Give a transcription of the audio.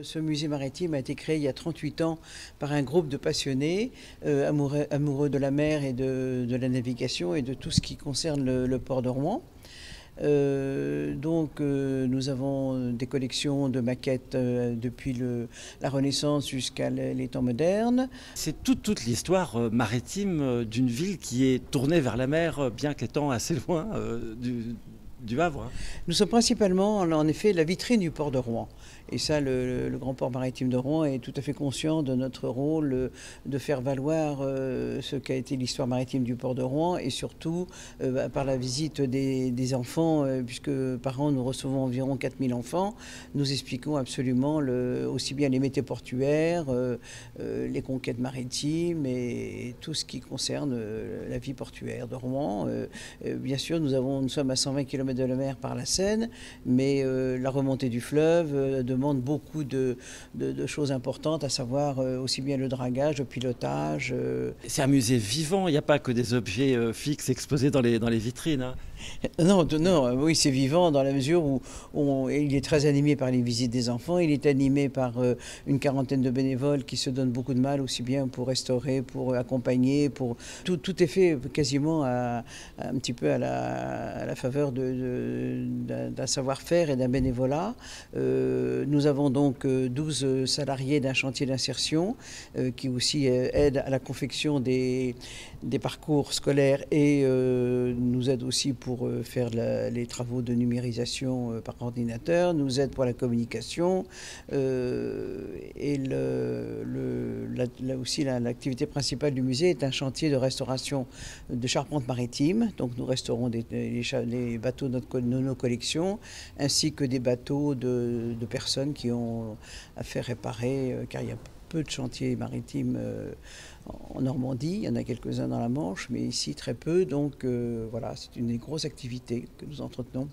Ce musée maritime a été créé il y a 38 ans par un groupe de passionnés amoureux de la mer et de la navigation et de tout ce qui concerne le port de Rouen. Nous avons des collections de maquettes depuis la Renaissance jusqu'à les temps modernes. C'est toute l'histoire maritime d'une ville qui est tournée vers la mer, bien qu'étant assez loin du Havre. Nous sommes principalement, en effet, la vitrine du port de Rouen. Et ça, le grand port maritime de Rouen est tout à fait conscient de notre rôle de faire valoir ce qu'a été l'histoire maritime du port de Rouen et surtout par la visite des enfants, puisque par an nous recevons environ 4000 enfants. Nous expliquons absolument aussi bien les métiers portuaires, les conquêtes maritimes et tout ce qui concerne la vie portuaire de Rouen. Bien sûr, nous sommes à 120 km de la mer par la Seine, mais la remontée du fleuve demande beaucoup de choses importantes, à savoir aussi bien le dragage, le pilotage. C'est un musée vivant, il n'y a pas que des objets fixes exposés dans les vitrines. Hein. Non, oui, c'est vivant dans la mesure où il est très animé par les visites des enfants, il est animé par une quarantaine de bénévoles qui se donnent beaucoup de mal, aussi bien pour restaurer, pour accompagner, tout est fait quasiment un petit peu à la faveur d'un savoir-faire et d'un bénévolat. Nous avons donc 12 salariés d'un chantier d'insertion qui aussi aident à la confection des parcours scolaires et nous aident aussi pour faire les travaux de numérisation par ordinateur, nous aident pour la communication et aussi l'activité principale du musée est un chantier de restauration de charpente maritime. Donc nous restaurons les bateaux de nos collections ainsi que des bateaux de personnes qui ont à faire réparer, car il y a peu de chantiers maritimes en Normandie, il y en a quelques-uns dans la Manche, mais ici très peu, donc voilà, c'est une des grosses activités que nous entretenons.